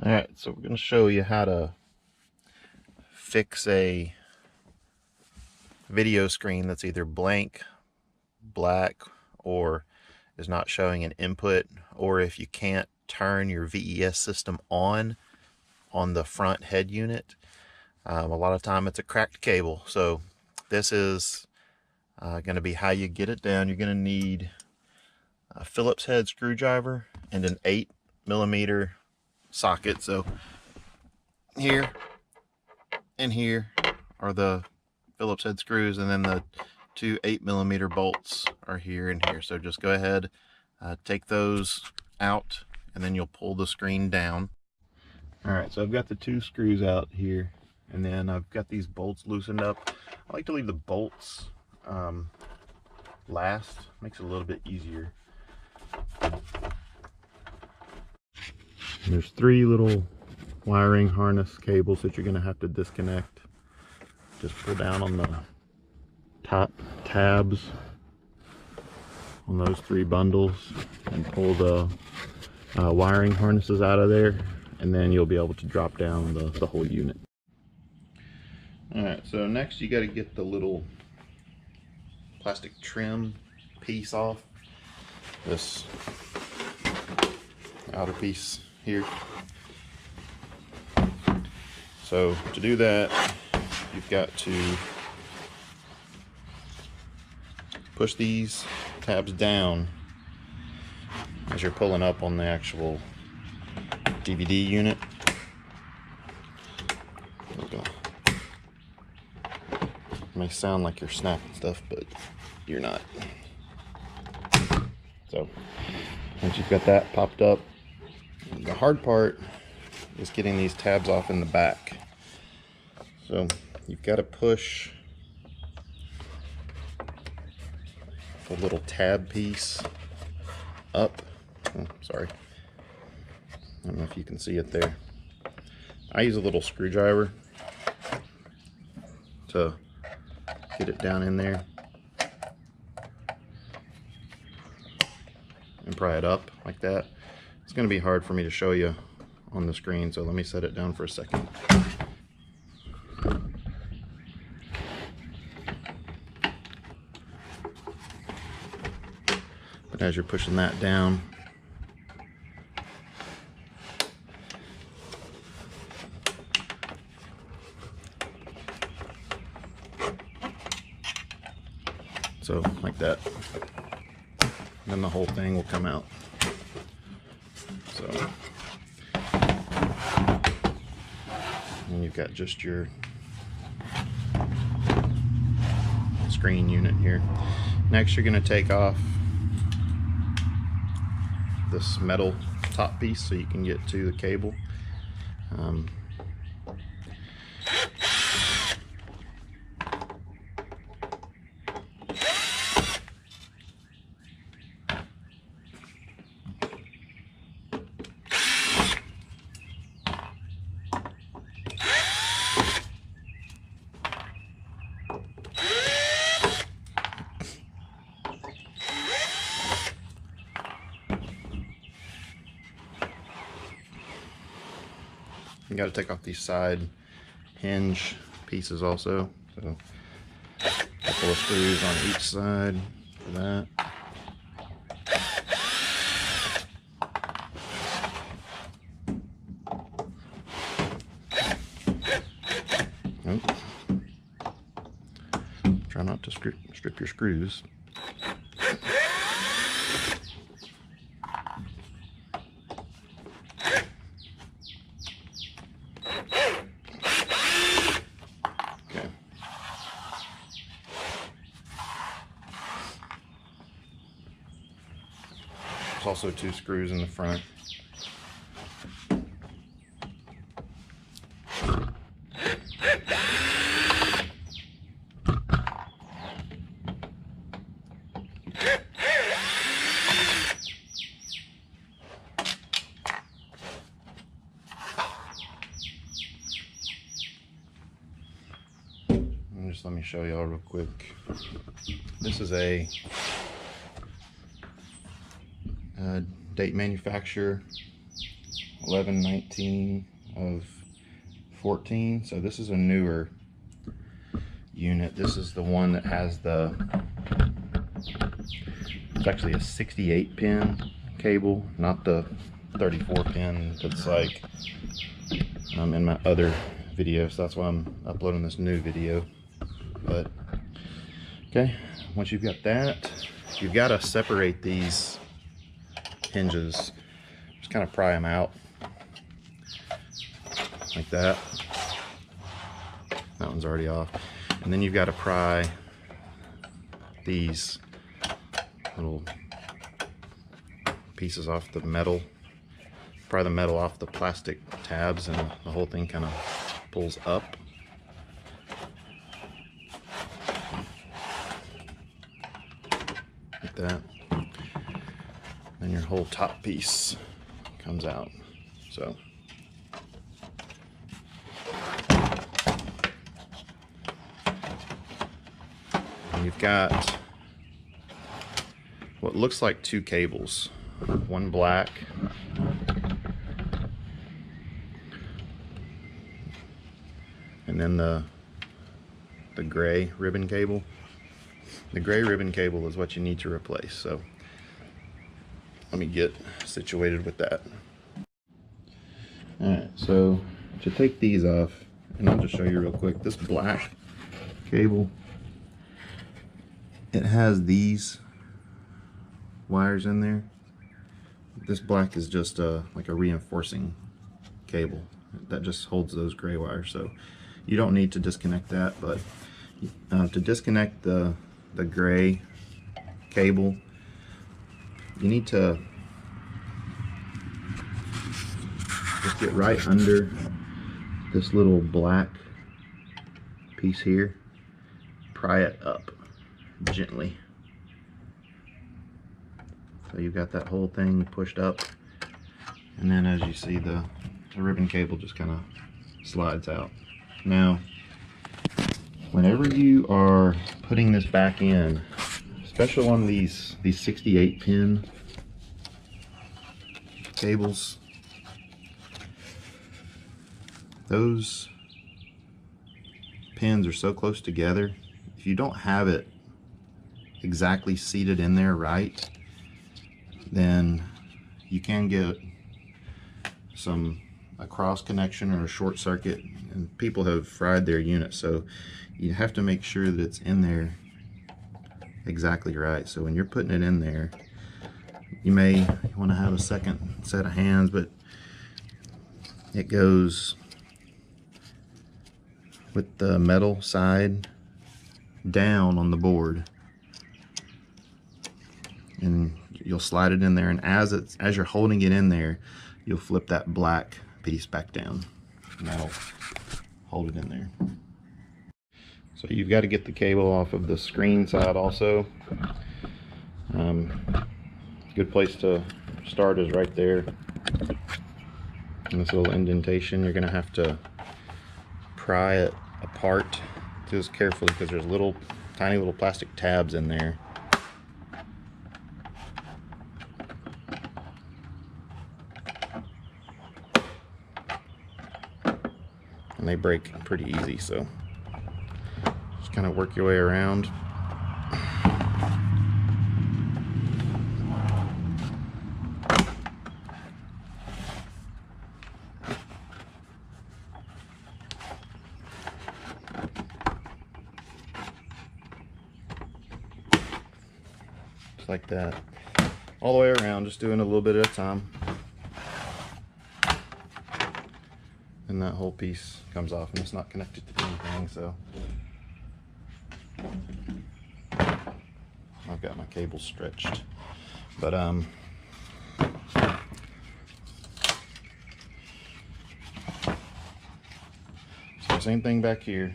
Alright, so we're going to show you how to fix a video screen that's either blank, black, or is not showing an input, or if you can't turn your VES system on the front head unit. A lot of time it's a cracked cable. So this is going to be how you get it down. You're going to need a Phillips head screwdriver and an 8mm socket. So here and here are the Phillips head screws, and then the two 8mm bolts are here and here. So just go ahead, take those out, and then you'll pull the screen down. Alright, so I've got the two screws out here, and then I've got these bolts loosened up. I like to leave the bolts last, makes it a little bit easier. There's three little wiring harness cables that you're going to have to disconnect. Just pull down on the top tabs on those three bundles and pull the wiring harnesses out of there, and then you'll be able to drop down the whole unit. Alright, so next you got to get the little plastic trim piece off this outer piece here. So to do that, you've got to push these tabs down as you're pulling up on the actual DVD unit. There we go. It may sound like you're snapping stuff, but you're not. So once you've got that popped up, the hard part is getting these tabs off in the back. So you've got to push the little tab piece up. Oh, sorry. I don't know if you can see it there. I use a little screwdriver to get it down in there and pry it up like that. It's going to be hard for me to show you on the screen, so let me set it down for a second. But as you're pushing that down, so like that, then the whole thing will come out. So, and you've got just your screen unit here. Next, you're going to take off this metal top piece so you can get to the cable. You got to take off these side hinge pieces also. So a couple of screws on each side for that. Nope. Try not to strip your screws. There's also two screws in the front. Just let me show y'all real quick. This is a date manufacturer 11/19 of 14. So this is a newer unit. This is the one that has it's actually a 68 pin cable, not the 34 pin that's like in my other video. So that's why I'm uploading this new video. But okay, once you've got that, you've got to separate these hinges. Just kind of pry them out like that. That one's already off. And then you've got to pry these little pieces off the metal. Pry the metal off the plastic tabs, and the whole thing kind of pulls up. Like that. Then your whole top piece comes out. So and you've got what looks like two cables, one black and then the gray ribbon cable. The gray ribbon cable is what you need to replace. So let me get situated with that. Alright, so to take these off, and I'll just show you real quick, this black cable, it has these wires in there. This black is just like a reinforcing cable that just holds those gray wires, so you don't need to disconnect that. But to disconnect the gray cable, you need to just get right under this little black piece here, pry it up gently. So you've got that whole thing pushed up, and then as you see, the ribbon cable just kind of slides out. Now, whenever you are putting this back in, especially on these 68 pin cables, those pins are so close together, if you don't have it exactly seated in there right, then you can get a cross connection or a short circuit, and people have fried their unit. So you have to make sure that it's in there exactly right. So when you're putting it in there, you may want to have a second set of hands, but it goes with the metal side down on the board, and you'll slide it in there, and as you're holding it in there, you'll flip that black piece back down, and that'll hold it in there. So you've got to get the cable off of the screen side also. Good place to start is right there in this little indentation. You're going to have to pry it apart just carefully, because there's tiny little plastic tabs in there. And they break pretty easy, so just kind of work your way around. Just like that, all the way around, just doing a little bit at a time. And that whole piece comes off, and it's not connected to anything, so I've got my cable stretched. But so same thing back here,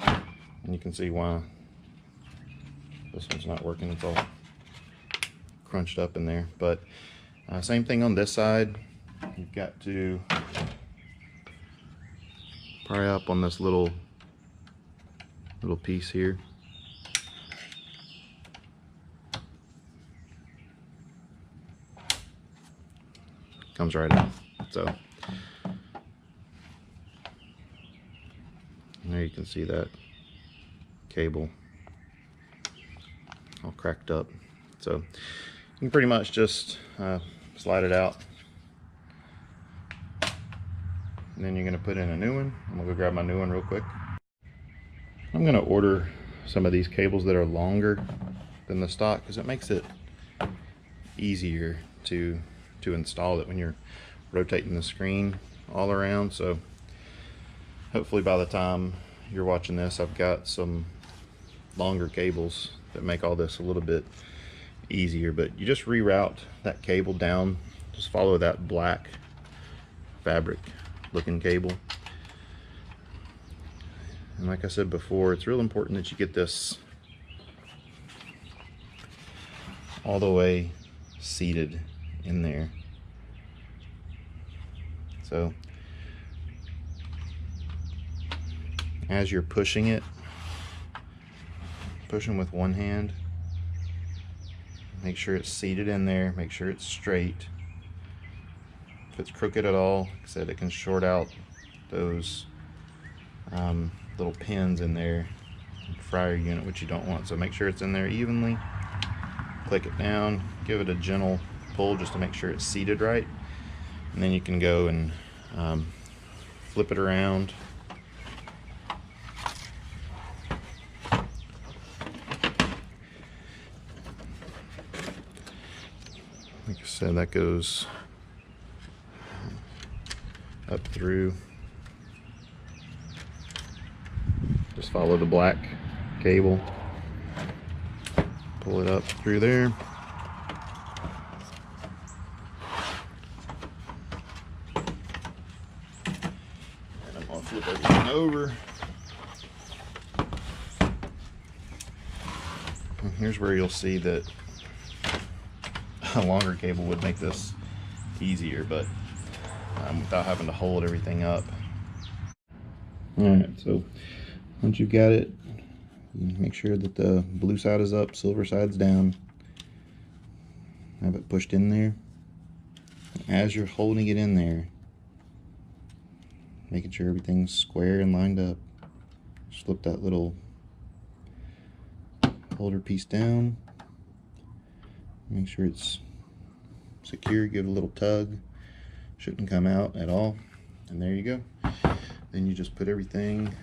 and you can see why this one's not working. It's all crunched up in there. But same thing on this side. You've got to pry up on this little piece here. comes right out. So there you can see that cable all cracked up. So you can pretty much just slide it out, and then you're going to put in a new one. I'm going to go grab my new one real quick. I'm going to order some of these cables that are longer than the stock, because it makes it easier to install it when you're rotating the screen all around. So hopefully by the time you're watching this, I've got some longer cables that make all this a little bit easier. But you just reroute that cable down, just follow that black fabric looking cable. And like I said before, it's real important that you get this all the way seated in there. So as you're pushing it, pushing with one hand, make sure it's seated in there, make sure it's straight. If it's crooked at all, like I said, it can short out those little pins in there, fryer unit, which you don't want. So make sure it's in there evenly, click it down, give it a gentle pull just to make sure it's seated right, and then you can go and flip it around. Like I said, that goes up through. Just follow the black cable, pull it up through there. And I'm gonna flip everything over. And here's where you'll see that a longer cable would make this easier, but without having to hold everything up. Alright, so once you've got it, you make sure that the blue side is up, silver side's down. Have it pushed in there. As you're holding it in there, making sure everything's square and lined up, just flip that little holder piece down. Make sure it's secure, give it a little tug. Shouldn't come out at all. And there you go. Then you just put everything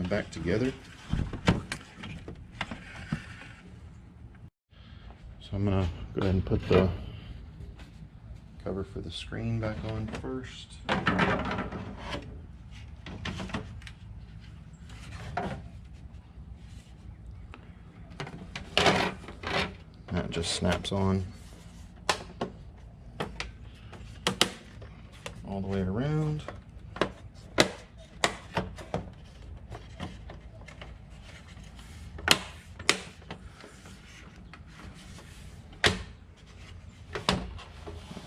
back together. So I'm gonna go ahead and put the cover for the screen back on first. That just snaps on all the way around.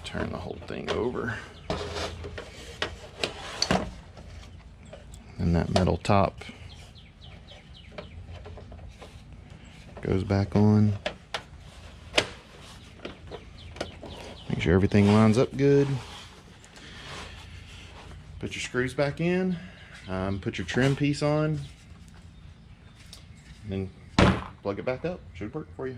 Turn the whole thing over. And that metal top goes back on. Make sure everything lines up good. Put your screws back in, put your trim piece on, and then plug it back up. Should work for you.